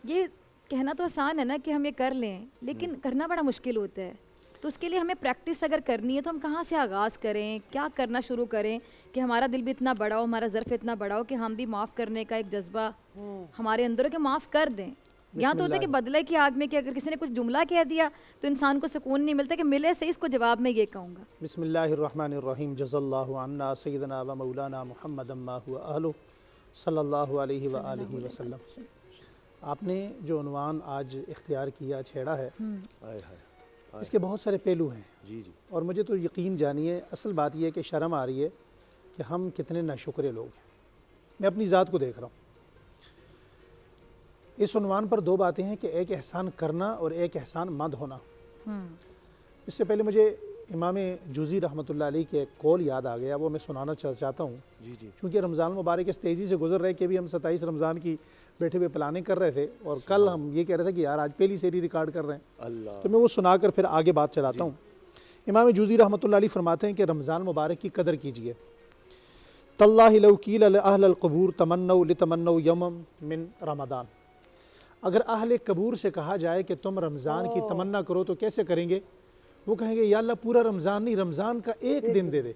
یہ کہنا تو آسان ہے نا کہ ہم یہ کر لیں، لیکن کرنا بڑا مشکل ہوتا ہے. تو اس کے لیے ہمیں پریکٹس اگر کرنی ہے تو ہم کہاں سے آغاز کریں، کیا کرنا شروع کریں کہ ہمارا دل بھی اتنا بڑا ہو، ہمارا ظرف اتنا بڑا ہو کہ ہم بھی معاف کرنے کا ایک جذبہ ہمارے اندر ہو کہ معاف کر دیں. یہاں تو ہوتا ہے کہ بدلے کی آگ میں کہ اگر کسی نے کچھ جملہ کہہ دیا تو انسان کو سکون نہیں ملتا کہ ملے سے اس کو جواب میں یہ کہوں گا. بسم اللہ الرحمن الرحیم. جزا اللہ عنا سیدنا و مولانا محمد ما هو اہلہ صلی اللہ علیہ وآلہ وسلم. آپ نے جو عنوان آج اختیار کیا، چھیڑا ہے، اس کے بہت سارے پہلو ہیں. جی جی. اور مجھے تو یقین جانیے اصل بات یہ ہے کہ شرم آ رہی ہے کہ ہم کتنے ناشکرے لوگ ہیں. میں اپنی ذات کو دیکھ رہا ہوں. اس عنوان پر دو باتیں ہیں کہ ایک احسان کرنا اور ایک احسان مند ہونا. اس سے پہلے مجھے امام جوزی رحمۃ اللہ علیہ کے قول یاد آ گیا، وہ میں سنانا چاہتا ہوں. جی جی. چونکہ رمضان مبارک اس تیزی سے گزر رہے کہ بھی ہم 27 رمضان کی بیٹھے ہوئے پلاننگ کر رہے تھے، اور کل ہم یہ کہہ رہے تھے کہ یار آج پہلی سیری ریکارڈ کر رہے ہیں. اللہ. تو میں وہ سنا کر پھر آگے بات چلاتا ہوں. امام جوزی رحمۃ اللہ علیہ فرماتے ہیں کہ رمضان مبارک کی قدر کیجئے. تاللہ لو قیل لأہل القبور تمنوا لتمنوا یوما من رمضان. اگر اہل قبور سے کہا جائے کہ تم رمضان کی تمنا کرو تو کیسے کریں گے؟ وہ کہیں گے یا اللہ پورا رمضان نہیں، رمضان کا ایک دن دے دے.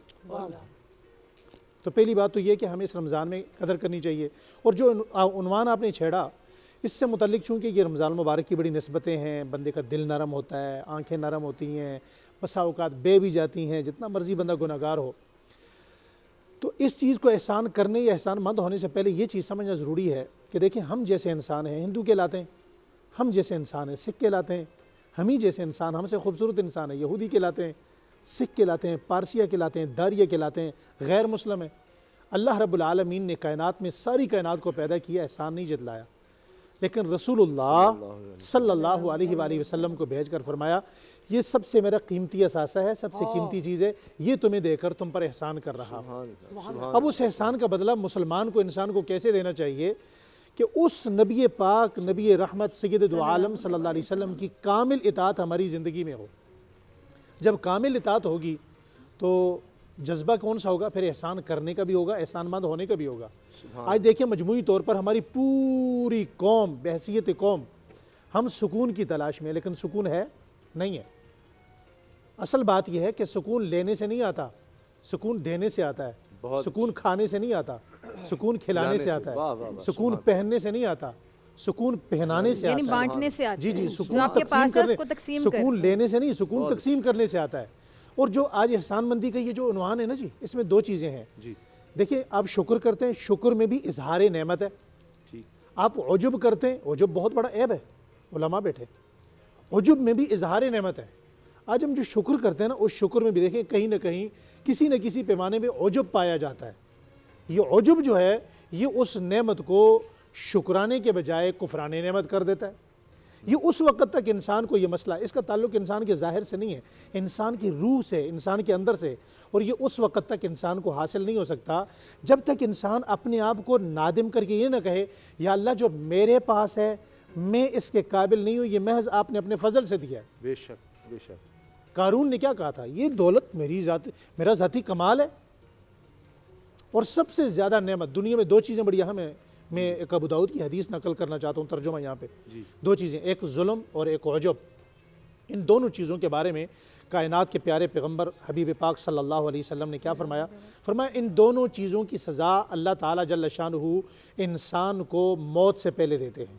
تو پہلی بات تو یہ کہ ہمیں اس رمضان میں قدر کرنی چاہیے. اور جو عنوان آپ نے چھیڑا اس سے متعلق، چونکہ یہ رمضان مبارک کی بڑی نسبتیں ہیں، بندے کا دل نرم ہوتا ہے، آنکھیں نرم ہوتی ہیں، بسا اوقات بے بھی جاتی ہیں، جتنا مرضی بندہ گناہگار ہو. تو اس چیز کو احسان کرنے یا احسان مند ہونے سے پہلے یہ چیز سمجھنا ضروری ہے کہ دیکھیں ہم جیسے انسان ہیں، ہندو کہلاتے ہیں، ہم جیسے انسان ہیں سکھ کہلاتے ہیں، ہم ہی جیسے انسان، ہم سے خوبصورت انسان ہیں یہودی کہلاتے ہیں، سکھ کہلاتے ہیں، پارسیہ کہلاتے ہیں، داریہ کہلاتے ہیں، غیر مسلم ہیں. اللہ رب العالمین نے کائنات میں ساری کائنات کو پیدا کیا، احسان نہیں جتلایا. لیکن رسول اللہ صلی اللہ علیہ وآلہ وسلم کو بھیج کر فرمایا یہ سب سے میرا قیمتی اثاثہ ہے، سب سے قیمتی چیز ہے، یہ تمہیں دے کر تم پر احسان کر رہا ہوں. اب اس احسان کا بدلہ مسلمان کو، انسان کو کیسے دینا چاہیے کہ اس نبی پاک، نبی رحمت سید دو عالم صلی اللہ علیہ وسلم کی کامل اطاعت ہماری زندگی میں ہو. جب کامل اطاعت ہوگی تو جذبہ کون سا ہوگا؟ پھر احسان کرنے کا بھی ہوگا، احسان مند ہونے کا بھی ہوگا. آج دیکھیں مجموعی طور پر ہماری پوری قوم، بحیثیت قوم، ہم سکون کی تلاش میں، لیکن سکون ہے نہیں ہے. اصل بات یہ ہے کہ سکون لینے سے نہیں آتا، سکون دینے سے آتا ہے. سکون کھانے سے نہیں آتا، سکون کھلانے سے آتا ہے. سکون پہننے سے نہیں آتا، سکون پہنانے سے آتا ہے. یعنی بانٹنے سے آتا ہے. جی جی. سکون آپ کے پاس ہے اس کو تقسیم کر. سکون لینے سے نہیں، سکون تقسیم کرنے سے آتا ہے. اور جو آج احسان مندی کا یہ جو عنوان ہے نا جی، اس میں دو چیزیں ہیں. دیکھیں آپ شکر کرتے ہیں، شکر میں بھی اظہار نعمت ہے. آپ عجب کرتے ہیں، عجب بہت بڑا عیب ہے. علماء بیٹھے، عجب میں بھی اظہار نعمت ہے. آج ہم جو شکر کرتے ہیں نا، اس شکر میں بھی دیکھیں کہیں نہ کہیں کسی نہ کسی پیمانے میں عجب پایا جاتا ہے. یہ عجب جو ہے یہ اس نعمت کو شکرانے کے بجائے کفرانے نعمت کر دیتا ہے. یہ اس وقت تک انسان کو یہ مسئلہ، اس کا تعلق انسان کے ظاہر سے نہیں ہے، انسان کی روح سے، انسان کے اندر سے. اور یہ اس وقت تک انسان کو حاصل نہیں ہو سکتا جب تک انسان اپنے آپ کو نادم کر کے یہ نہ کہے یا اللہ جو میرے پاس ہے میں اس کے قابل نہیں ہوں، یہ محض آپ نے اپنے فضل سے دیا ہے. بے شک بے شک. قارون نے کیا کہا تھا؟ یہ دولت میرا ذاتی کمال ہے. اور سب سے زیادہ نعمت دنیا میں دو چیزیں بڑی اہم ہیں. میں ایک ابو داؤد کی حدیث نقل کرنا چاہتا ہوں، ترجمہ یہاں پہ. دو چیزیں، ایک ظلم اور ایک عجب. ان دونوں چیزوں کے بارے میں کائنات کے پیارے پیغمبر حبیب پاک صلی اللہ علیہ وسلم نے کیا فرمایا؟ فرمایا ان دونوں چیزوں کی سزا اللہ تعالیٰ جل شانہ انسان کو موت سے پہلے دیتے ہیں.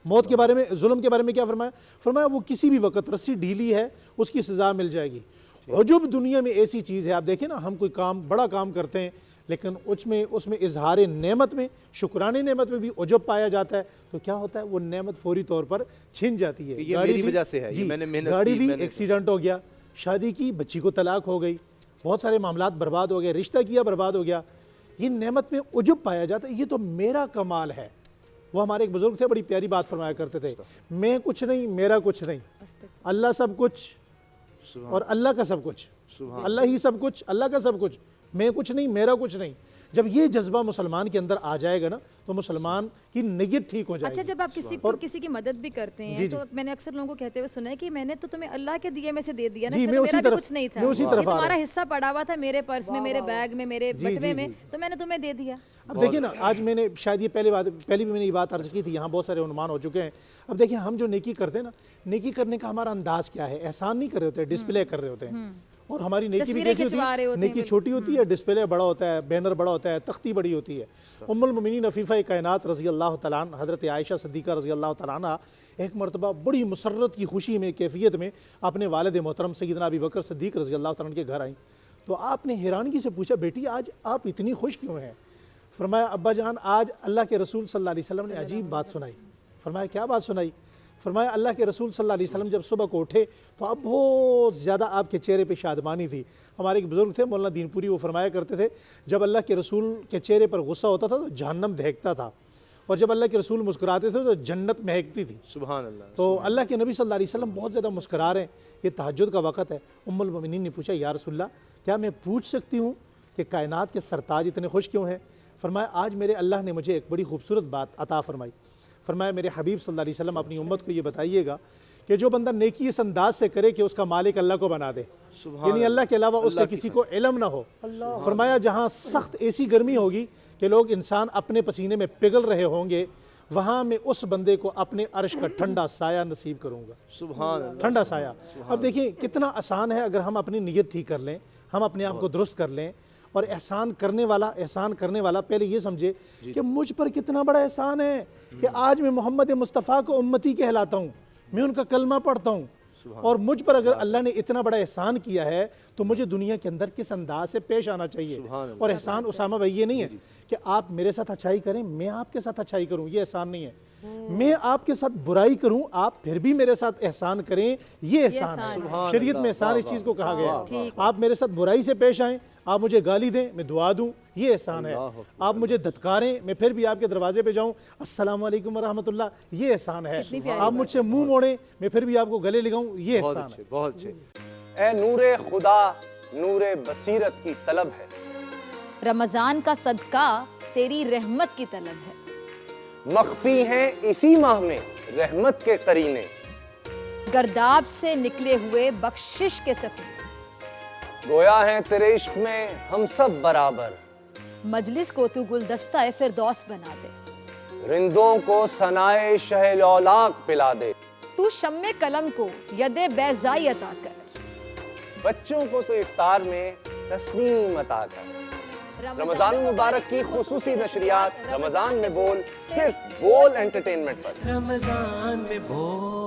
موت کے بارے میں، ظلم کے بارے میں کیا فرمایا؟ فرمایا وہ کسی بھی وقت رسی ڈھیلی ہے اس کی سزا مل جائے گی. عجب دنیا میں ایسی چیز ہے، آپ دیکھیں نا ہم کوئی کام، بڑا کام کرتے ہیں لیکن اس میں اظہار نعمت میں، شکرانے نعمت میں بھی عجب پایا جاتا ہے تو کیا ہوتا ہے؟ وہ نعمت فوری طور پر چھن جاتی ہے. یہ میری وجہ سے ہے، یہ میں نے محنت کی، گاڑی لی، ایکسیڈنٹ ہو گیا، شادی کی، بچی کو طلاق ہو گئی، بہت سارے معاملات برباد ہو گئے، رشتہ کیا برباد ہو گیا. یہ نعمت میں عجب پایا جاتا ہے، یہ تو میرا کمال ہے. وہ ہمارے ایک بزرگ تھے، بڑی پیاری بات فرمایا کرتے تھے، میں کچھ نہیں، میرا کچھ نہیں، اللہ سب کچھ اور اللہ کا سب کچھ. اللہ ہی سب کچھ، اللہ کا سب کچھ. میں کچھ نہیں، میرا کچھ نہیں. جب یہ جذبہ مسلمان کے اندر آ جائے گا نا تو مسلمان کی نیت ٹھیک ہو جائے اچھا گی. جب آپ کسی کی مدد بھی کرتے ہیں تو میں نے اکثر لوگوں کو کہتے ہوئے سنا ہے کہ میں نے تو تمہیں اللہ کے دیے میں سے دے دیا نا, اس میں تو میرا بھی کچھ نہیں تھا, یہ تمہارا حصہ پڑا ہوا تھا میرے پرس میں, میرے بیگ میں, میرے بٹوے میں, تو میں نے تمہیں دے دیا. اب دیکھیں نا, آج میں نے شاید یہ پہلی بھی میں نے یہ بات عرض کی تھی, یہاں بہت سارے عنوان ہو چکے ہیں. اب دیکھیں ہم جو نیکی کرتے ہیں نا, نیکی کرنے کا ہمارا انداز کیا ہے, احسان نہیں کر رہے ہوتے, ڈسپلے کر رہے ہوتے ہیں. اور ہماری نیکی بھی کیسی ہوتی ہے, نیکی چھوٹی ہوتی ہے, ڈسپلے بڑا ہوتا ہے, بینر بڑا ہوتا ہے, تختی بڑی ہوتی ہے. ام المؤمنین عفیفہ کائنات رضی اللہ تعالیٰ عنہ حضرت عائشہ صدیقہ رضی اللہ تعالیٰ عنہ ایک مرتبہ بڑی مسرت کی خوشی میں, کیفیت میں اپنے والد محترم سیدنا ابی بکر صدیق رضی اللہ تعالیٰ عنہ کے گھر آئیں. تو آپ نے حیرانگی سے پوچھا, بیٹی آج آپ اتنی خوش کیوں ہیں؟ فرمایا ابا جان آج اللہ کے رسول صلی اللہ علیہ وسلم نے عجیب بات سنائی. فرمایا کیا بات سنائی؟ فرمایا اللہ کے رسول صلی اللہ علیہ وسلم جب صبح کو اٹھے تو اب بہت زیادہ آپ کے چہرے پہ شادمانی تھی. ہمارے ایک بزرگ تھے مولانا دین پوری, وہ فرمایا کرتے تھے جب اللہ کے رسول کے چہرے پر غصہ ہوتا تھا تو جہنم دہکتا تھا, اور جب اللہ کے رسول مسکراتے تھے تو جنت مہکتی تھی. سبحان اللہ. تو اللہ کے نبی صلی اللہ علیہ وسلم بہت زیادہ مسکرا رہے ہیں, یہ تہجد کا وقت ہے. ام المؤمنین نے پوچھا یا رسول اللہ کیا میں پوچھ سکتی ہوں کہ کائنات کے سرتاج اتنے خوش کیوں ہیں؟ فرمایا آج میرے اللہ نے مجھے ایک بڑی خوبصورت بات عطا فرمائی. فرمایا میرے حبیب صلی اللہ علیہ وسلم اپنی امت کو یہ بتائیے گا کہ جو بندہ نیکی اس انداز سے کرے کہ اس کا مالک اللہ کو بنا دے, یعنی اللہ کے علاوہ اس کا کسی کو علم نہ ہو. فرمایا جہاں سخت ایسی گرمی ہوگی کہ لوگ انسان اپنے پسینے میں پگھل رہے ہوں گے, وہاں میں اس بندے کو اپنے عرش کا ٹھنڈا سایہ نصیب کروں گا. سبحان اللہ. ٹھنڈا سایہ. اب دیکھیں کتنا آسان ہے اگر ہم اپنی نیت ٹھیک کر لیں, ہم اپنے آپ کو درست کر لیں, اور احسان کرنے والا پہلے یہ سمجھے کہ مجھ پر کتنا بڑا احسان ہے کہ آج میں محمد مصطفیٰ کو امتی کہلاتا ہوں, میں ان کا کلمہ پڑھتا ہوں, اور مجھ پر اگر اللہ نے اتنا بڑا احسان کیا ہے تو مجھے دنیا کے اندر کس انداز سے پیش آنا چاہیے. اور احسان اسامہ بھائی یہ نہیں ہے کہ آپ میرے ساتھ اچھائی کریں میں آپ کے ساتھ اچھائی کروں, یہ احسان نہیں ہے. میں آپ کے ساتھ برائی کروں آپ پھر بھی میرے ساتھ احسان کریں, یہ احسان ہے. شریعت میں احسان اس چیز کو کہا گیا ہے. آپ میرے ساتھ برائی سے پیش آئیں, آپ مجھے گالی دیں میں دعا دوں, یہ احسان ہے. آپ مجھے دھتکاریں میں پھر بھی آپ کے دروازے پہ جاؤں السلام علیکم ورحمۃ اللہ, یہ احسان ہے. آپ مجھ سے منہ موڑیں میں پھر بھی آپ کو گلے لگاؤں, یہ احسان ہے. بہت اچھے. اے نور خدا نور بصیرت کی طلب ہے, رمضان کا صدقہ تیری رحمت کی طلب ہے. مخفی ہیں اسی ماہ میں رحمت کے قرینے, گرداب سے نکلے ہوئے بخشش کے سفیر. گویا ہیں تیرے عشق میں ہم سب برابر, مجلس کو تو گلدستہ فردوس بنا دے. رندوں کو ثنائے شہ لولاک پلا دے, تو شمع قلم کو ید بیضائی عطا کر. بچوں کو تو افطار میں تسنیم عطا کر. رمضان المبارک کی خصوصی نشریات رمضان میں بول, صرف بول انٹرٹینمنٹ پر. رمضان میں بول